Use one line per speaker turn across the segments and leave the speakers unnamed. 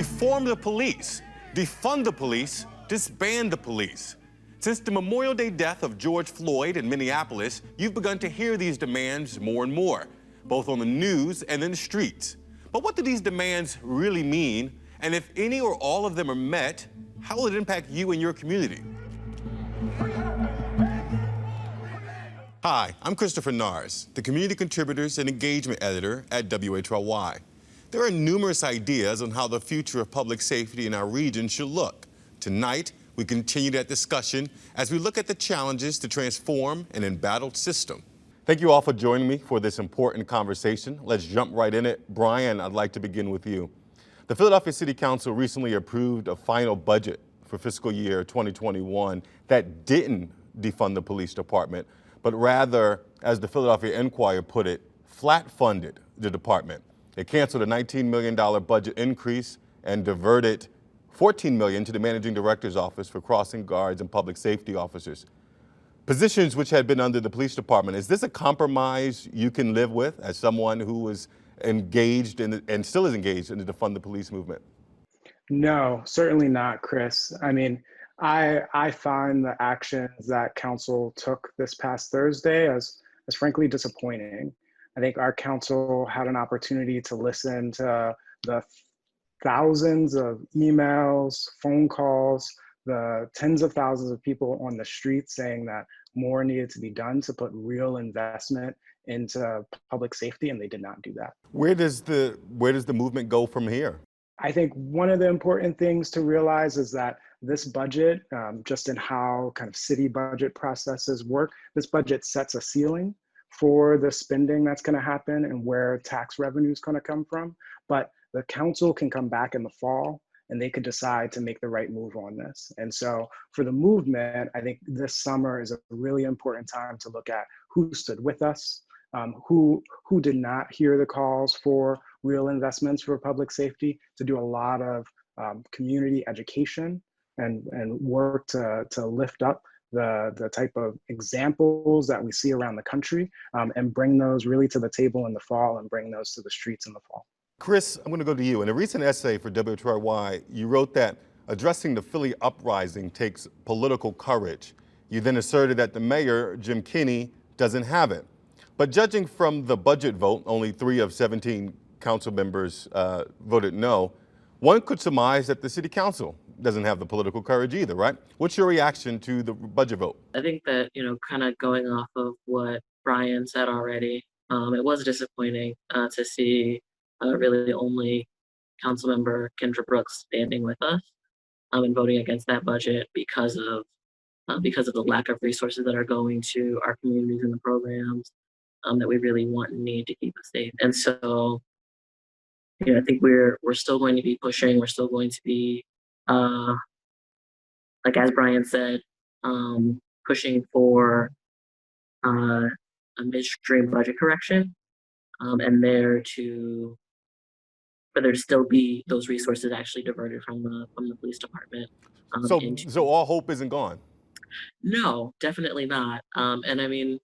reform the police, defund the police, disband the police. Since the Memorial Day death of George Floyd in Minneapolis, you've begun to hear these demands more and more, both on the news and in the streets. But what do these demands really mean? And if any or all of them are met, how will it impact you and your community? Hi, I'm Christopher Norris, the Community Contributors and Engagement Editor at WHYY. There are numerous ideas on how the future of public safety in our region should look. Tonight, we continue that discussion as we look at the challenges to transform an embattled system. Thank you all for joining me for this important conversation. Let's jump right in it. Brian, I'd like to begin with you. The Philadelphia City Council recently approved a final budget for fiscal year 2021 that didn't defund the police department, but rather, as the Philadelphia Inquirer put it, flat funded the department. It canceled a $19 million budget increase and diverted $14 million to the managing director's office for crossing guards and public safety officers, positions which had been under the police department. Is this a compromise you can live with as someone who was engaged in, and still is engaged in the defund the police movement?
No, certainly not, Chris. I mean, I find the actions that council took this past Thursday as frankly disappointing. I think our council had an opportunity to listen to the thousands of emails, phone calls, the tens of thousands of people on the street saying that more needed to be done to put real investment into public safety, and they did not do that.
Where does the movement go from here?
I think one of the important things to realize is that this budget, just in how kind of city budget processes work, this budget sets a ceiling for the spending that's going to happen and where tax revenue is going to come from. But the council can come back in the fall and they could decide to make the right move on this. And so for the movement, I think this summer is a really important time to look at who stood with us, who did not hear the calls for real investments for public safety, to do a lot of community education and work to lift up the type of examples that we see around the country and bring those really to the table in the fall and bring those to the streets in the fall.
Kris, I'm going to go to you. In a recent essay for WHYY, you wrote that addressing the Philly uprising takes political courage. You then asserted that the mayor, Jim Kenney, doesn't have it. But judging from the budget vote, only 3 of 17 council members voted no, one could surmise that the city council doesn't have the political courage either, right? What's your reaction to the budget vote?
I think that, kind of going off of what Brian said already, it was disappointing to see really only Councilmember Kendra Brooks standing with us and voting against that budget because of the lack of resources that are going to our communities and the programs that we really want and need to keep us safe. And so, I think we're still going to be pushing. We're still going to be, like as Brian said, pushing for a midstream budget correction, and for there to still be those resources actually diverted from the police department.
So all hope isn't gone?
No, definitely not. And I mean,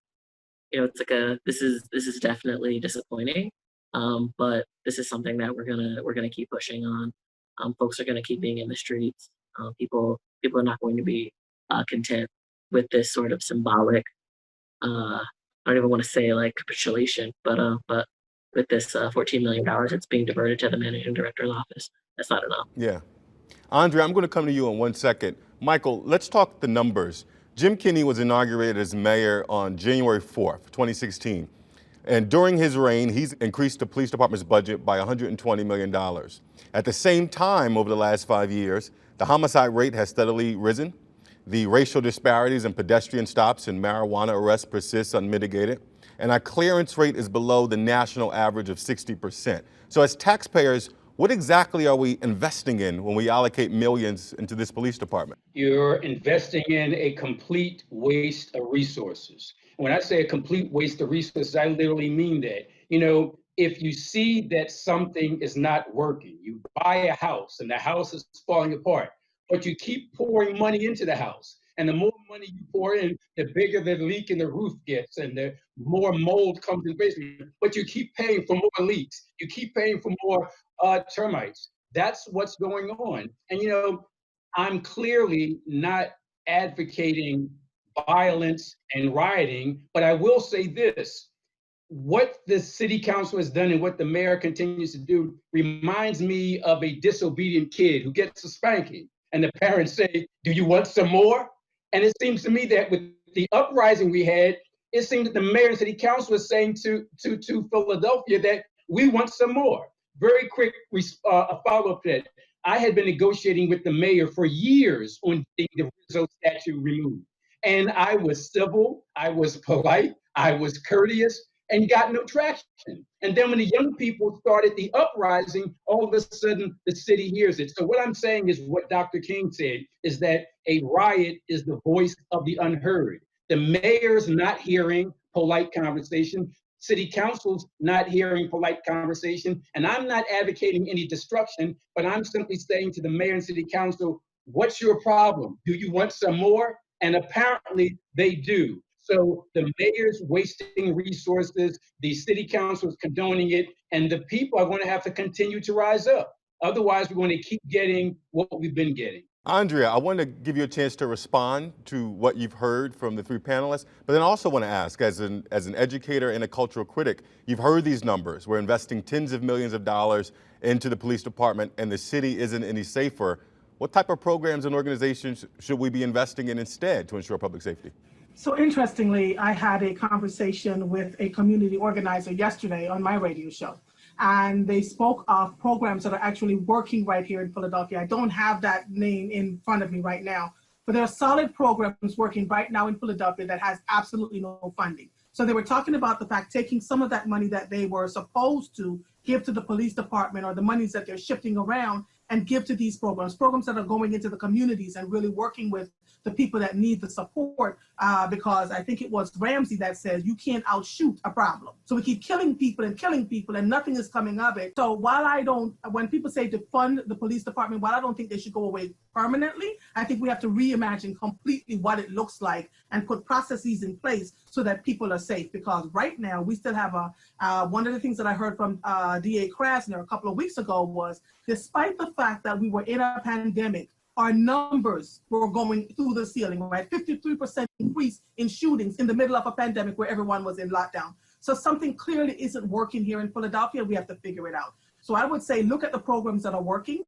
it's like this is definitely disappointing. But this is something that we're gonna keep pushing on. Folks are gonna keep being in the streets. People are not going to be content with this sort of symbolic. I don't even want to say like capitulation, but with this $14 million that's being diverted to the managing director's office, that's not enough.
Yeah, Andrea, I'm going to come to you in 1 second. Michael, let's talk the numbers. Jim Kenney was inaugurated as mayor on January 4th, 2016. And during his reign, he's increased the police department's budget by $120 million. At the same time, over the last 5 years, the homicide rate has steadily risen. The racial disparities in pedestrian stops and marijuana arrests persist unmitigated. And our clearance rate is below the national average of 60%. So as taxpayers, what exactly are we investing in when we allocate millions into this police department?
You're investing in a complete waste of resources. When I say a complete waste of resources, I literally mean that. If you see that something is not working, you buy a house and the house is falling apart, but you keep pouring money into the house. And the more money you pour in, the bigger the leak in the roof gets and the more mold comes in the basement. But you keep paying for more leaks. You keep paying for more termites. That's what's going on. And, I'm clearly not advocating violence and rioting, but I will say this. What the city council has done and what the mayor continues to do reminds me of a disobedient kid who gets a spanking and the parents say, "Do you want some more?" And it seems to me that with the uprising we had, it seemed that the mayor and city council was saying to Philadelphia that we want some more. Very quick follow-up to that. I had been negotiating with the mayor for years on getting the Rizzo statue removed. And I was civil, I was polite, I was courteous, and got no traction. And then when the young people started the uprising, all of a sudden the city hears it. So what I'm saying is what Dr. King said, is that a riot is the voice of the unheard. The mayor's not hearing polite conversation. City council's not hearing polite conversation. And I'm not advocating any destruction, but I'm simply saying to the mayor and city council, what's your problem? Do you want some more? And apparently they do. So the mayor's wasting resources, the city council is condoning it, and the people are going to have to continue to rise up. Otherwise, we're going to keep getting what we've been getting.
Andrea, I want to give you a chance to respond to what you've heard from the three panelists, but then I also want to ask, as an educator and a cultural critic, you've heard these numbers. We're investing tens of millions of dollars into the police department, and the city isn't any safer. What type of programs and organizations should we be investing in instead to ensure public safety?
So interestingly, I had a conversation with a community organizer yesterday on my radio show, and they spoke of programs that are actually working right here in Philadelphia. I don't have that name in front of me right now, but there are solid programs working right now in Philadelphia that has absolutely no funding. So they were talking about the fact taking some of that money that they were supposed to give to the police department, or the monies that they're shifting around, and give to these programs that are going into the communities and really working with the people that need the support, because I think it was Ramsey that says you can't outshoot a problem. So we keep killing people and nothing is coming of it. So when people say to fund the police department, while I don't think they should go away permanently, I think we have to reimagine completely what it looks like and put processes in place so that people are safe. Because right now we still have one of the things that I heard from DA Krasner a couple of weeks ago was, despite the fact that we were in a pandemic, our numbers were going through the ceiling, right? 53% increase in shootings in the middle of a pandemic where everyone was in lockdown. So something clearly isn't working here in Philadelphia. We have to figure it out. So I would say look at the programs that are working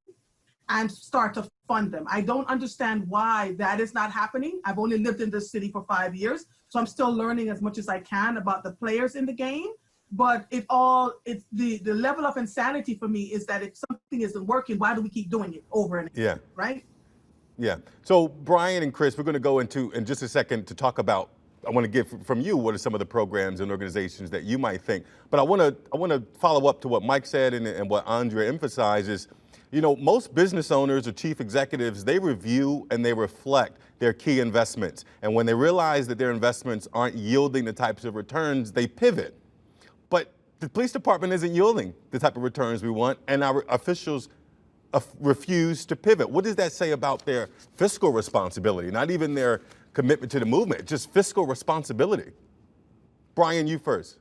and start to fund them. I don't understand why that is not happening. I've only lived in this city for 5 years, so I'm still learning as much as I can about the players in the game. But it's the level of insanity for me is that if something isn't working, why do we keep doing it over and over, right?
Yeah. So Brian and Kris, we're going to go into in just a second to talk about. I want to get from you what are some of the programs and organizations that you might think. But I want to follow up to what Mike said and what Andrea emphasizes. Most business owners or chief executives, they review and they reflect their key investments. And when they realize that their investments aren't yielding the types of returns, they pivot. But the police department isn't yielding the type of returns we want, and our officials refuse to pivot. What does that say about their fiscal responsibility? Not even their commitment to the movement, just fiscal responsibility. Brian, you first.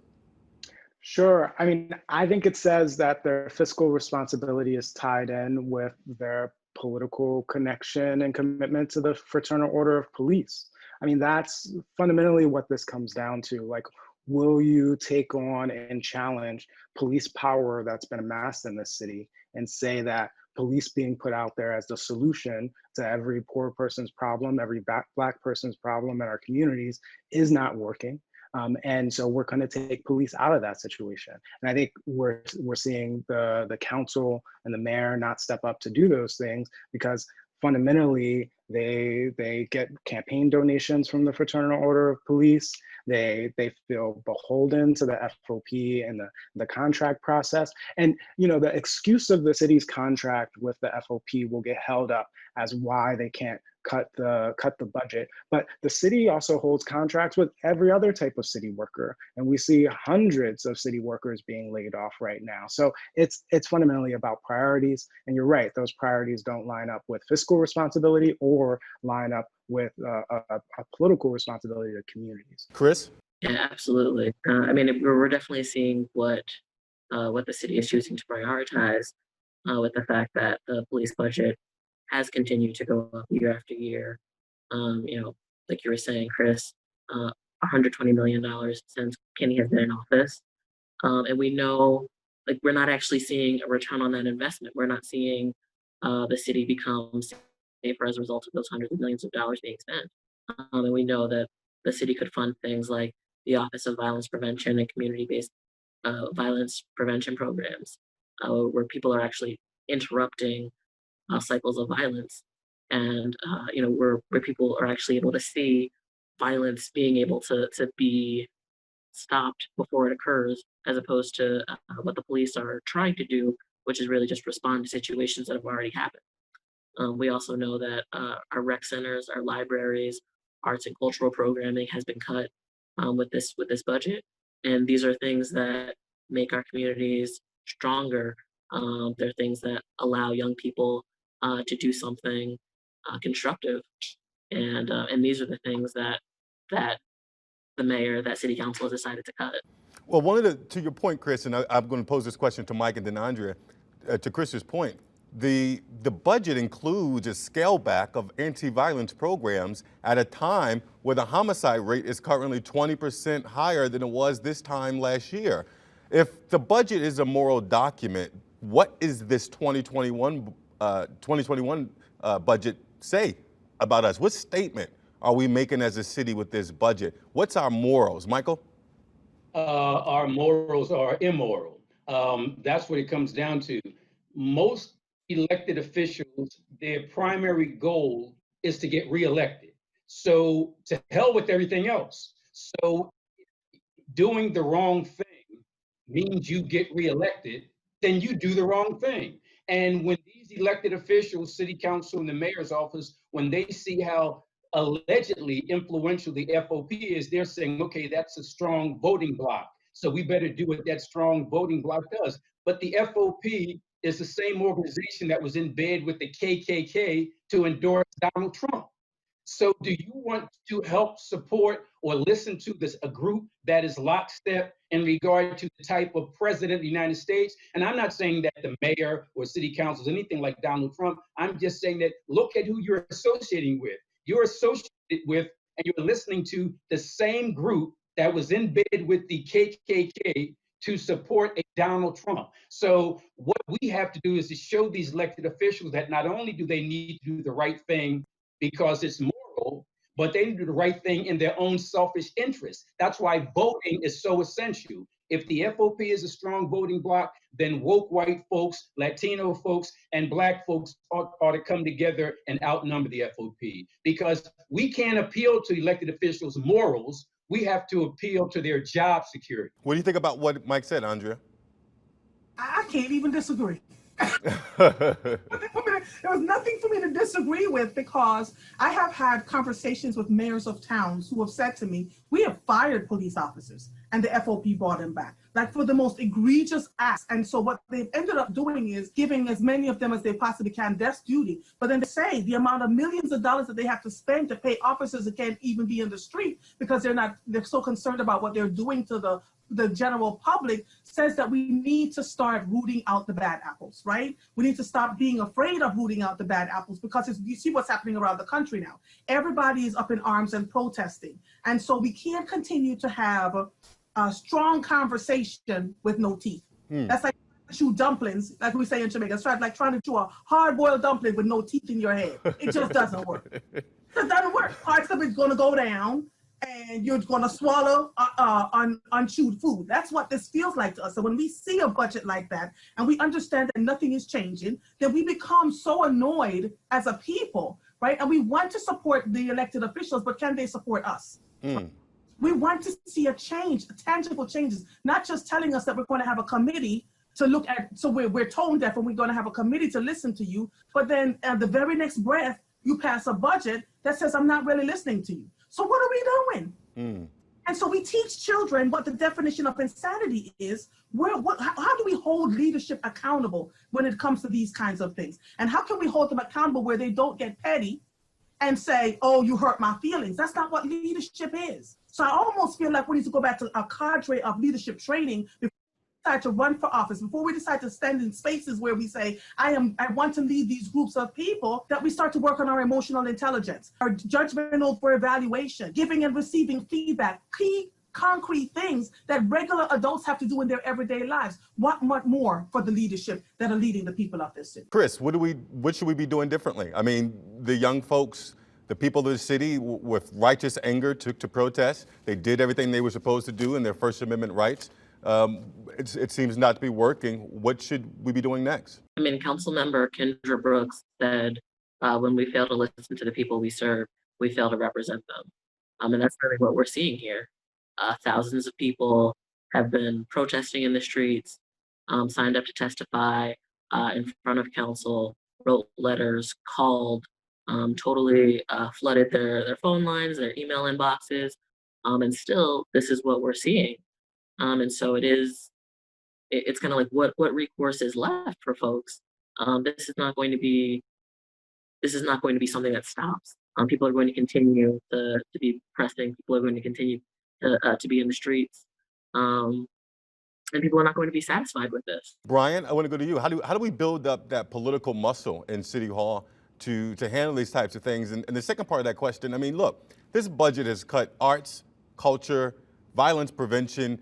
Sure. I mean, I think it says that their fiscal responsibility is tied in with their political connection and commitment to the Fraternal Order of Police. I mean, that's fundamentally what this comes down to. Like, will you take on and challenge police power that's been amassed in this city and say that police being put out there as the solution to every poor person's problem, every Black person's problem in our communities is not working? And so we're going to take police out of that situation. And I think we're seeing the council and the mayor not step up to do those things because fundamentally they get campaign donations from the Fraternal Order of Police. They feel beholden to the FOP and the contract process. And the excuse of the city's contract with the FOP will get held up as why they can't cut the budget. But the city also holds contracts with every other type of city worker, and we see hundreds of city workers being laid off right now. So it's fundamentally about priorities. And you're right; those priorities don't line up with fiscal responsibility or line up with a political responsibility to communities.
Kris?
Yeah, absolutely. I mean, we're definitely seeing what the city is choosing to prioritize. with the fact that the police budget has continued to go up year after year. Like you were saying, Kris, $120 million since Kenny has been in office. And we know, like, we're not actually seeing a return on that investment. We're not seeing the city become safer as a result of those hundreds of millions of dollars being spent. And we know that the city could fund things like the Office of Violence Prevention and community-based violence prevention programs, where people are actually interrupting cycles of violence, and where people are actually able to see violence being able to be stopped before it occurs, as opposed to what the police are trying to do, which is really just respond to situations that have already happened. We also know that our rec centers, our libraries, arts and cultural programming has been cut with this budget, and these are things that make our communities stronger. They're things that allow young people to do something constructive, and these are the things that the mayor, that city council has decided to cut.
Well, to your point, Kris, and I'm going to pose this question to Mike and then Andrea, to Chris's point, the budget includes a scale back of anti-violence programs at a time where the homicide rate is currently 20% higher than it was this time last year. If the budget is a moral document, what is this 2021 budget say about us? What statement are we making as a city with this budget? What's our morals, Michael?
Our morals are immoral. That's what it comes down to. Most elected officials, their primary goal is to get reelected. So to hell with everything else. So doing the wrong thing means you get reelected, then you do the wrong thing. And when these elected officials, city council and the mayor's office, when they see how allegedly influential the FOP is, they're saying, okay, that's a strong voting bloc, so we better do what that strong voting bloc does. But the FOP is the same organization that was in bed with the KKK to endorse Donald Trump. So do you want to help support or listen to a group that is lockstep in regard to the type of president of the United States? And I'm not saying that the mayor or city council is anything like Donald Trump. I'm just saying that look at who you're associating with. You're associated with and you're listening to the same group that was in bed with the KKK to support a Donald Trump. So what we have to do is to show these elected officials that not only do they need to do the right thing because it's moral, but they need to do the right thing in their own selfish interest. That's why voting is so essential. If the FOP is a strong voting bloc, then woke white folks, Latino folks, and Black folks ought to come together and outnumber the FOP. Because we can't appeal to elected officials' morals, we have to appeal to their job security.
What do you think about what Mike said, Andrea?
I can't even disagree. There was nothing for me to disagree with, because I have had conversations with mayors of towns who have said to me, we have fired police officers and the FOP brought them back, like for the most egregious acts. And so what they've ended up doing is giving as many of them as they possibly can desk duty. But then they say the amount of millions of dollars that they have to spend to pay officers that can't even be in the street because they're so concerned about what they're doing to the general public, says that we need to start rooting out the bad apples, right? We need to stop being afraid of rooting out the bad apples, because you see what's happening around the country now. Everybody is up in arms and protesting. And so we can't continue to have a strong conversation with no teeth. That's like chew dumplings, like we say in Jamaica. It's like trying to chew a hard-boiled dumpling with no teeth in your head. It just doesn't work. It doesn't work. Parts of it's gonna go down, and you're going to swallow unchewed food. That's what this feels like to us. So when we see a budget like that and we understand that nothing is changing, then we become so annoyed as a people, right? And we want to support the elected officials, but can they support us? We want to see a change, tangible changes, not just telling us that we're going to have a committee to look at, so we're tone deaf and we're going to have a committee to listen to you, but then at the very next breath, you pass a budget that says, I'm not really listening to you. So what are we doing? And so we teach children what the definition of insanity is. How do we hold leadership accountable when it comes to these kinds of things? And how can we hold them accountable where they don't get petty and say, oh, you hurt my feelings? That's not what leadership is. So I almost feel like we need to go back to a cadre of leadership training before we decide to run for office, before we decide to stand in spaces where we say, I want to lead these groups of people, that we start to work on our emotional intelligence, our judgmental for evaluation, giving and receiving feedback, key concrete things that regular adults have to do in their everyday lives. What more for the leadership that are leading the people of this city?
Kris, what should we be doing differently? I mean, the young folks, the people of the city with righteous anger took to protest. They did everything they were supposed to do in their First Amendment rights. It seems not to be working. What should we be doing next?
I mean, Councilmember Kendra Brooks said, when we fail to listen to the people we serve, we fail to represent them. And that's really what we're seeing here. Thousands of people have been protesting in the streets, signed up to testify in front of council, wrote letters, called, totally flooded their phone lines, their email inboxes, and still this is what we're seeing. And so it's kind of like what recourse is left for folks. This is not going to be something that stops. People are going to continue to be pressing. People are going to continue to be in the streets, and people are not going to be satisfied with this.
Brian, I want to go to you. How do we build up that political muscle in City Hall to handle these types of things? And the second part of that question, I mean, look, this budget has cut arts, culture, violence prevention,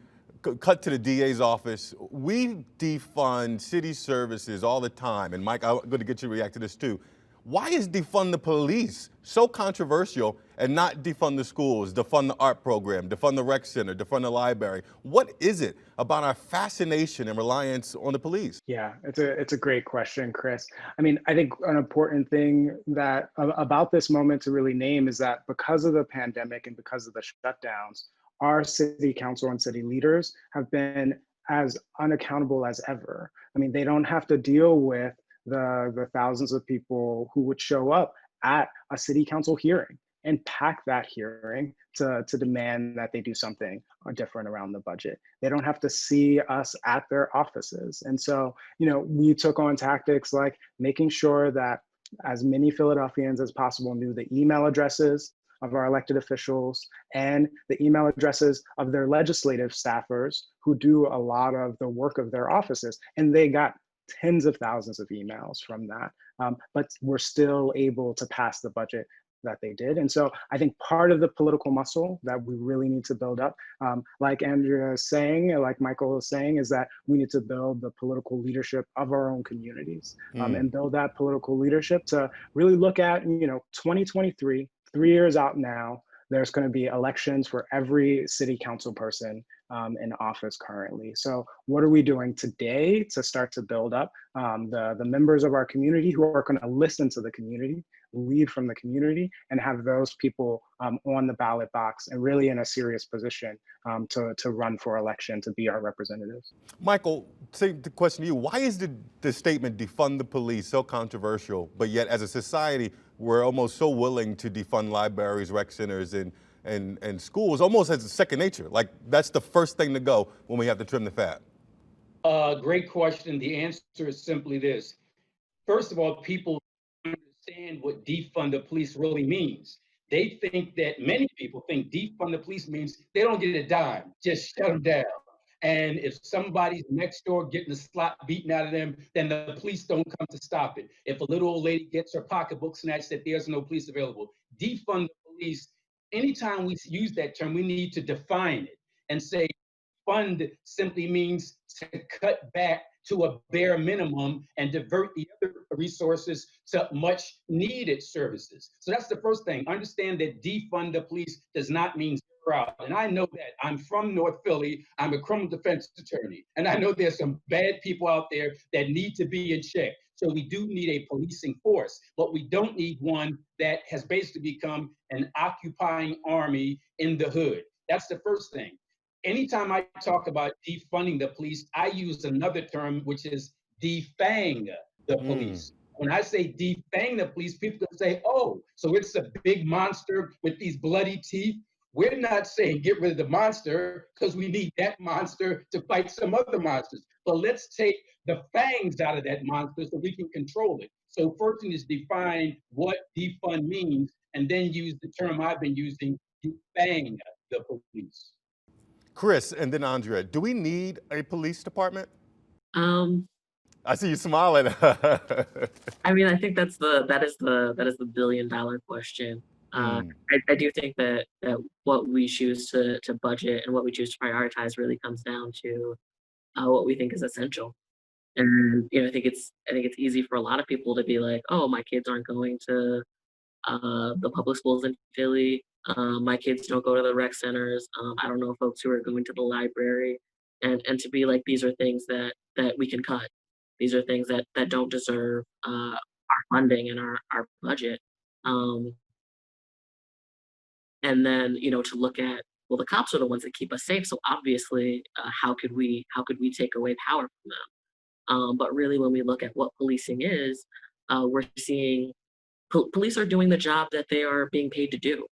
cut to the DA's office. We defund city services all the time. And Mike, I'm going to get you to react to this too. Why is defund the police so controversial and not defund the schools, defund the art program, defund the rec center, defund the library? What is it about our fascination and reliance on the police?
Yeah, it's a great question, Kris. I mean, I think an important thing that about this moment to really name is that because of the pandemic and because of the shutdowns, our city council and city leaders have been as unaccountable as ever. I mean, they don't have to deal with the thousands of people who would show up at a city council hearing and pack that hearing to demand that they do something different around the budget. They don't have to see us at their offices. And so, we took on tactics like making sure that as many Philadelphians as possible knew the email addresses of our elected officials and the email addresses of their legislative staffers who do a lot of the work of their offices. And they got tens of thousands of emails from that, but we're still able to pass the budget that they did. And so I think part of the political muscle that we really need to build up, like Andrea is saying, like Michael is saying, is that we need to build the political leadership of our own communities and build that political leadership to really look at, 2023, 3 years out now, there's going to be elections for every city council person in office currently. So what are we doing today to start to build up the members of our community who are going to listen to the community, lead from the community, and have those people on the ballot box and really in a serious position to run for election, to be our representatives?
Michael, say the question to you, why is the statement defund the police so controversial, but yet as a society, we're almost so willing to defund libraries, rec centers, and schools, almost as a second nature? Like that's the first thing to go when we have to trim the fat.
Great question. The answer is simply this. First of all, people understand what defund the police really means. Many people think defund the police means they don't get a dime, just shut them down. And if somebody's next door getting the slot beaten out of them, then the police don't come to stop it. If a little old lady gets her pocketbook snatched, that there's no police available. Defund the police, anytime we use that term, we need to define it and say fund simply means to cut back to a bare minimum and divert the other resources to much needed services. So that's the first thing. Understand that defund the police does not mean zero out. And I know that. I'm from North Philly. I'm a criminal defense attorney. And I know there's some bad people out there that need to be in check. So we do need a policing force, but we don't need one that has basically become an occupying army in the hood. That's the first thing. Anytime I talk about defunding the police, I use another term, which is defang the police. When I say defang the police, people can say, oh, so it's a big monster with these bloody teeth. We're not saying get rid of the monster because we need that monster to fight some other monsters. But let's take the fangs out of that monster so we can control it. So first thing is define what defund means, and then use the term I've been using, defang the police.
Kris, and then Andrea, do we need a police department?
Um,
I see you smiling.
I mean, I think that is the $1 billion question. I do think that what we choose to budget and what we choose to prioritize really comes down to what we think is essential. And I think it's easy for a lot of people to be like, oh, my kids aren't going to the public schools in Philly. My kids don't go to the rec centers. I don't know folks who are going to the library, and to be like, these are things that we can cut. These are things that don't deserve our funding and our budget. Um, and then to look at, well, the cops are the ones that keep us safe. So obviously, how could we take away power from them? But really, when we look at what policing is, we're seeing police are doing the job that they are being paid to do.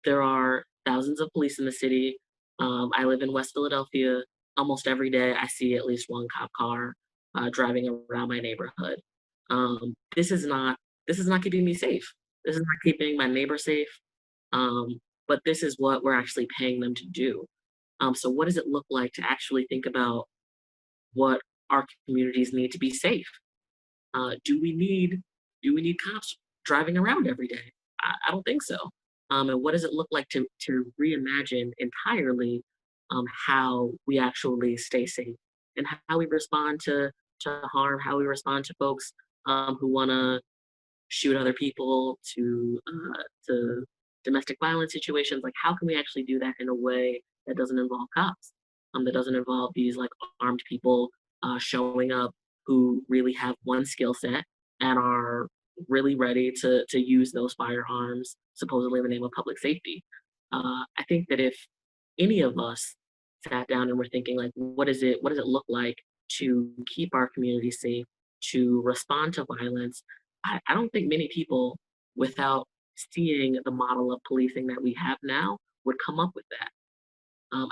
There are thousands of police in the city. I live in West Philadelphia. Almost every day, I see at least one cop car driving around my neighborhood. This is not keeping me safe. This is not keeping my neighbor safe. But this is what we're actually paying them to do. So what does it look like to actually think about what our communities need to be safe? Do we need cops driving around every day? I don't think so. And what does it look like to reimagine entirely how we actually stay safe and how we respond to harm, how we respond to folks who want to shoot other people, to domestic violence situations? Like, how can we actually do that in a way that doesn't involve cops, that doesn't involve these like armed people showing up who really have one skill set and are really ready to use those firearms supposedly in the name of public safety? I think that if any of us sat down and were thinking like, what does it look like to keep our community safe, to respond to violence, I don't think many people, without seeing the model of policing that we have now, would come up with that.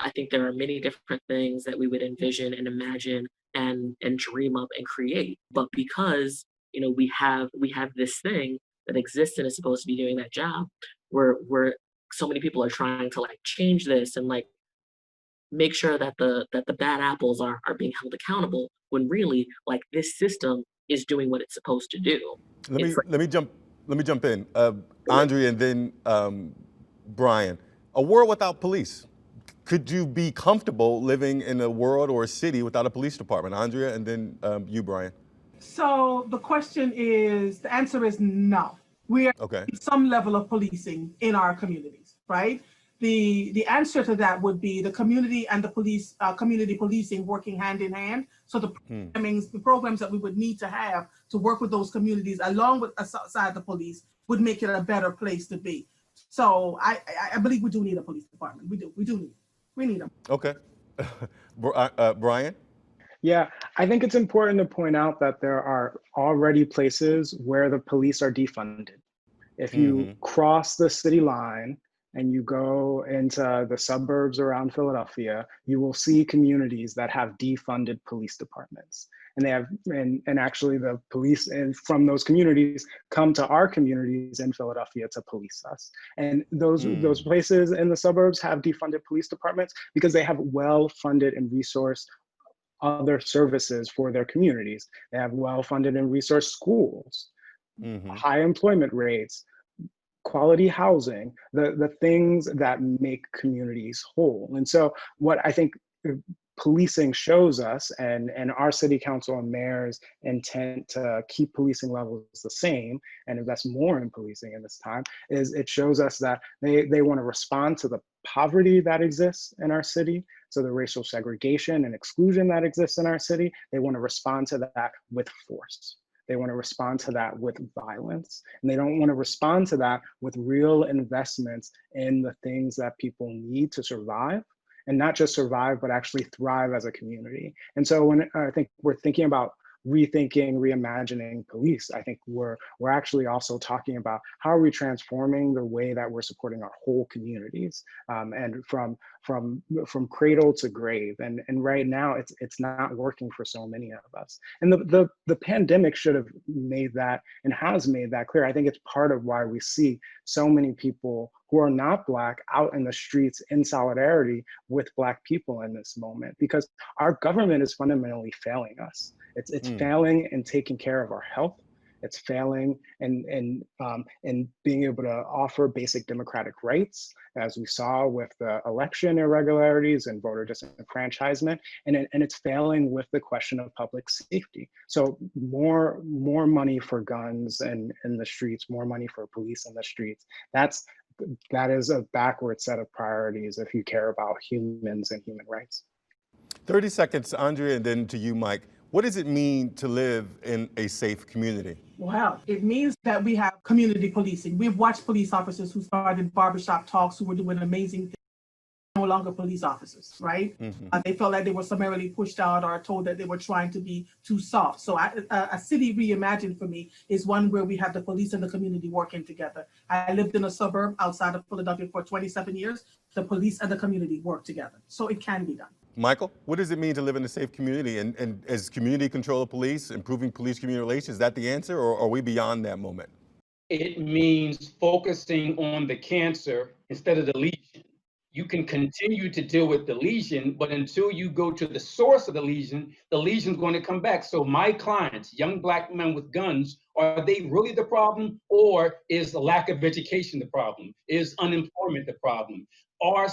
I think there are many different things that we would envision and imagine and dream up and create. But because we have this thing that exists and is supposed to be doing that job, we're so many people are trying to like change this and like make sure that the bad apples are being held accountable, when really like this system is doing what it's supposed to do.
Let me jump in, Andrea, and then Brian. A world without police. Could you be comfortable living in a world or a city without a police department? Andrea, and then you, Brian.
So the answer is no. We are in some level of policing in our communities, right? The answer to that would be the community and the police, community policing working hand in hand. So the programs that we would need to have to work with those communities along with aside the police would make it a better place to be. So I believe we do need a police department. We need them.
Okay. Brian?
Yeah, I think it's important to point out that there are already places where the police are defunded. If you cross the city line and you go into the suburbs around Philadelphia, you will see communities that have defunded police departments. And they have, and actually the police from those communities come to our communities in Philadelphia to police us. And those places in the suburbs have defunded police departments because they have well-funded and resourced other services for their communities. They have well-funded and resourced schools, high employment rates, quality housing, the things that make communities whole. And so what I think policing shows us, and our city council and mayor's intent to keep policing levels the same and invest more in policing in this time, is it shows us that they want to respond to the poverty that exists in our city, so the racial segregation and exclusion that exists in our city. They want to respond to that with force. They want to respond to that with violence. And they don't want to respond to that with real investments in the things that people need to survive, and not just survive, but actually thrive as a community. And so when I think we're thinking about rethinking, reimagining police, I think we're actually also talking about how are we transforming the way that we're supporting our whole communities, and from cradle to grave. And right now it's not working for so many of us. And the pandemic should have made that and has made that clear. I think it's part of why we see so many people who are not Black out in the streets in solidarity with Black people in this moment, because our government is fundamentally failing us. It's failing in taking care of our health. It's failing in being able to offer basic democratic rights, as we saw with the election irregularities and voter disenfranchisement, and it's failing with the question of public safety. So more money for guns in the streets, more money for police in the streets. That is a backward set of priorities if you care about humans and human rights.
30 seconds, Andrea, and then to you, Mike. What does it mean to live in a safe community?
Well, it means that we have community policing. We've watched police officers who started barbershop talks, who were doing amazing things, no longer police officers, right? They felt like they were summarily pushed out or told that they were trying to be too soft. So a city reimagined for me is one where we have the police and the community working together. I lived in a suburb outside of Philadelphia for 27 years. The police and the community work together. So it can be done.
Michael, what does it mean to live in a safe community? And is community control of police, improving police-community relations, is that the answer, or are we beyond that moment?
It means focusing on the cancer instead of the lesion. You can continue to deal with the lesion, but until you go to the source of the lesion's going to come back. So my clients, young Black men with guns, are they really the problem, or is the lack of education the problem? Is unemployment the problem? Are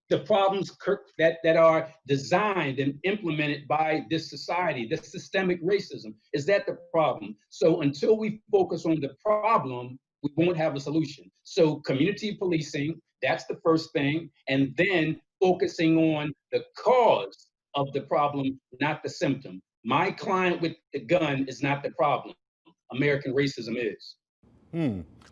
the problems that are designed and implemented by this society, this systemic racism, is that the problem? So until we focus on the problem, we won't have a solution. So community policing, that's the first thing, and then focusing on the cause of the problem, not the symptom. My client with the gun is not the problem. American racism is.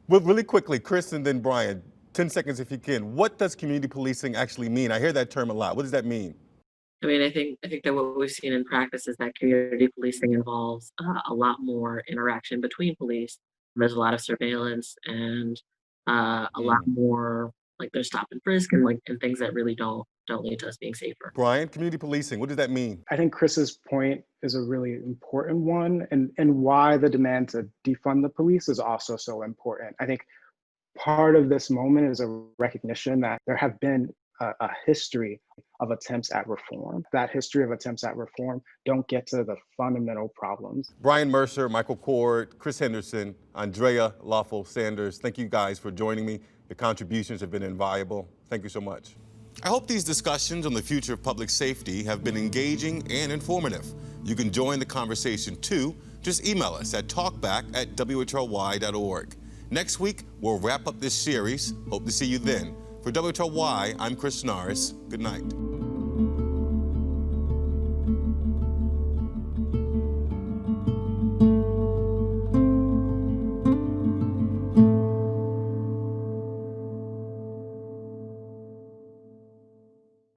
Well, really quickly, Kris and then Brian, 10 seconds if you can. What does community policing actually mean? I hear that term a lot. What does that mean?
I mean, I think that what we've seen in practice is that community policing involves a lot more interaction between police. There's a lot of surveillance and a lot more, like, there's stop and frisk and things that really don't lead to us being safer.
Brian, community policing, what does that mean?
I think Kris's point is a really important one, and why the demand to defund the police is also so important. I think part of this moment is a recognition that there have been a history of attempts at reform. That history of attempts at reform don't get to the fundamental problems.
Byran Mercer, Michael Coard, Kris Henderson, Andrea Lawful-Sanders, thank you guys for joining me. The contributions have been invaluable. Thank you so much. I hope these discussions on the future of public safety have been engaging and informative. You can join the conversation too. Just email us at talkback@whyy.org. Next week, we'll wrap up this series. Hope to see you then. For WHYY, I'm Kris Norris. Good night.